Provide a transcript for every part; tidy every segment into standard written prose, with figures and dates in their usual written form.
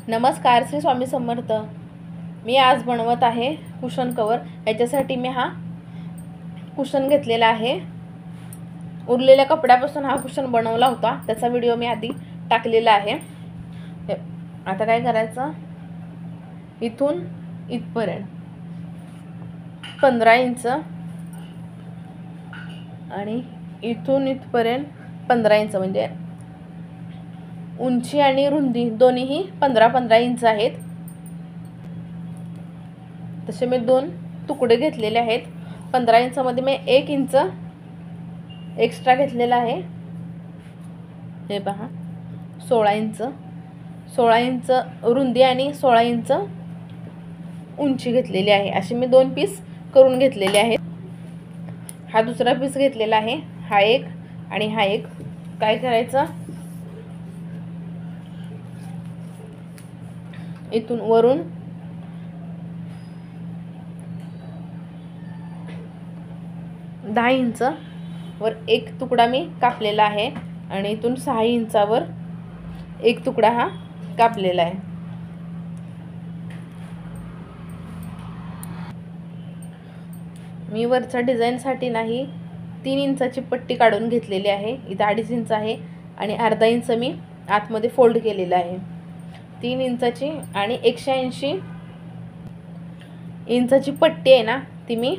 नमस्कार, श्री स्वामी समर्थ। मी आज बनवत आहे कुशन कवर। याच्यासाठी मी हा कुशन घेतलेला आहे। उरलेल्या कपड्यापासून हा कुशन बनवला होता, त्याचा व्हिडिओ मी आधी टाकलेला आहे। आता काय करायचं, इथून इथपर्यंत 15 इंच आणि इथून इथपर्यंत 15 इंच, म्हणजे उंची आणि रुंदी दोन्हीही 15-15 इंच आहेत। तसे मी 2 तुकडे घेतलेले आहेत। 15 इंच मध्ये मी 1 इंच एक्स्ट्रा घेतलेला आहे। हे पहा, 16 इंच रुंदी आणि 16 इंच उंची घेतलेली आहे। अशी मी 2 पीस करून घेतलेले आहेत। हा दुसरा पीस घेतलेला आहे, हा एक आणि हा एक। काय करायचं, इथून वरून दहा इंच वर एक तुकडा मी कापलेला आहे आणि इथून 6 इंचावर एक तुकडा हा कापलेला आहे। मी वरच्या डिझाइन साठी नाही 3 इंचाची पट्टी काढून घेतलेली आहे। इथे 2.5 इंच आहे आणि अर्धा इंच मी आतमध्ये फोल्ड केलेला आहे। 3 इंचाची आणि 180 इंचाची पट्टी आहे ना, ती मी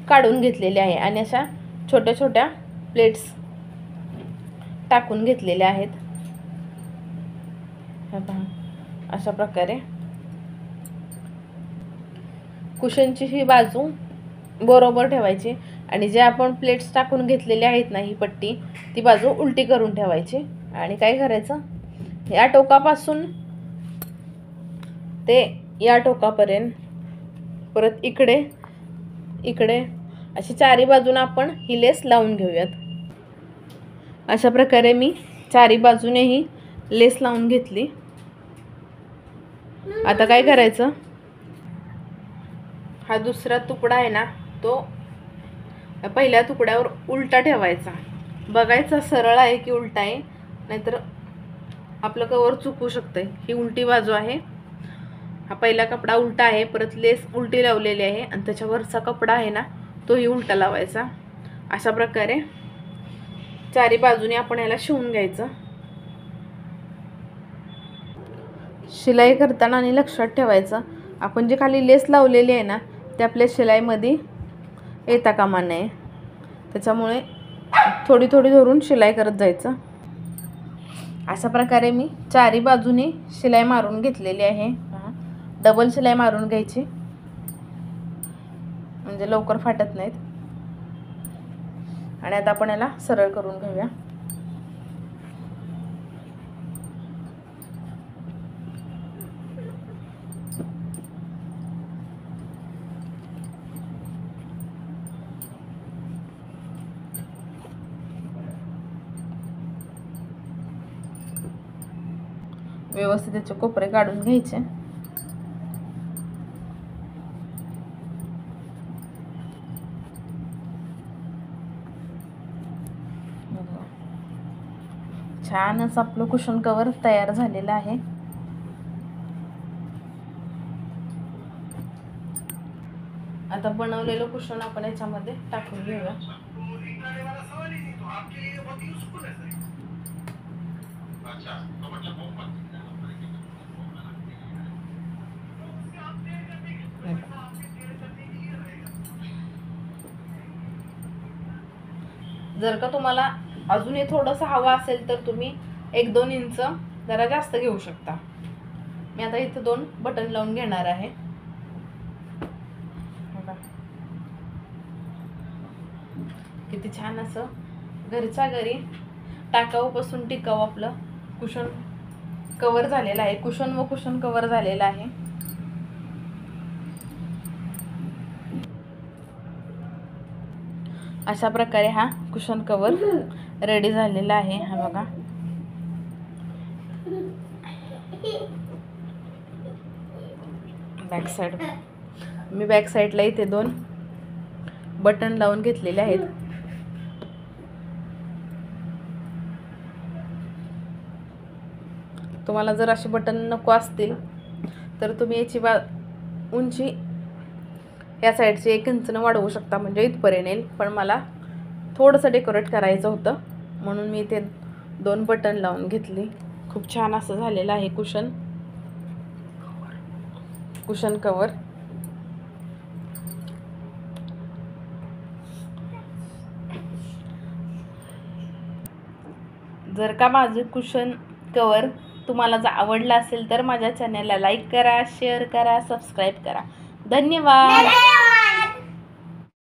काढून घेतलेली आहे आणि अशा छोट्या छोट्या प्लेट्स टाकून घेतलेल्या आहेत। हे पहा, अशा प्रकारे कुशनची ही बाजू बरोबर ठेवायची आणि जे आपण प्लेट्स टाकून घेतलेले आहेत ना, ही पट्टी ती बाजू उलटी करून ठेवायची। आणि काय करायचं, या टोकापासून ते या टोकापर्यंत परत इकडे इकडे अशी चारी बाजूने आपण ही लेस लावून घेऊयात। अशा प्रकारे मी चारी बाजूने ही लेस लावून घेतली। आता काय करायचं, हा दुसरा तुकडा आहे ना, तो पहिल्या तुकड्यावर उलटा ठेवायचा। बघायचा सरळ आहे की उलटा आहे, नाहीतर आपलं कवर चुकू शकते। ही उलटी बाजू आहे, हा पहिला कपडा उलटा आहे, परत लेस उलटी लावलेली आहे आणि त्याच्यावरचा कपडा आहे ना, तोही उलटा लावायचा। अशा प्रकारे चारी बाजूने आपण याला शिवून घ्यायचं। शिलाई करताना आणि लक्षात ठेवायचं, आपण जे खाली लेस लावलेली आहे ना, ते आपल्या शिलाईमध्ये येता कामा नये। त्याच्यामुळे थोडी थोडी धरून शिलाई करत जायचं। अशा प्रकारे मी चारी बाजूने शिलाई मारून घेतलेली आहे। डबल शिलाई मारून घ्यायची, म्हणजे लवकर फाटत नाहीत। आणि आता आपण याला सरळ करून घेऊया। व्यवस्थित त्याचे कोपरे काढून घ्यायचे। छान असं आपलं कुशन कवर तयार झालेलं आहे। आता बनवलेलं कुशन आपण याच्यामध्ये टाकून घेऊया। जर का तुम्हाला अजूनही थोडंसं हवा असेल तर तुम्ही 1-2 इंच जरा जास्त घेऊ शकता। मी आता इथे 2 बटन लावून घेणार आहे। किती छान असं घरच्या घरी टाकाऊपासून टिकाऊ आपलं कुशन कवर झालेलं आहे। कुशन व कुशन कवर झालेलं आहे। अशा प्रकारे हा कुशन कवर रेडी झालेला आहे। हा बघा, बॅक साइड मी बॅक साइडला इथे 2 बटन लावून घेतलेले आहेत। तुम्हाला जर असे बटन नको असतील तर तुम्ही याची उंची या साईडची 1 इंचनं वाढवू शकता, म्हणजे इथपर्यंत येईल. पण मला थोडंसं डेकोरेट करायचं होतं म्हणून मी ते 2 बटन लावून घेतली. खूप छान असं झालेलं आहे कुशन कवर. जर का माझं कुशन कवर तुम्हाला जर आवडलं असेल तर माझ्या चॅनलला लाईक करा, शेअर करा, सबस्क्राईब करा. धन्यवाद.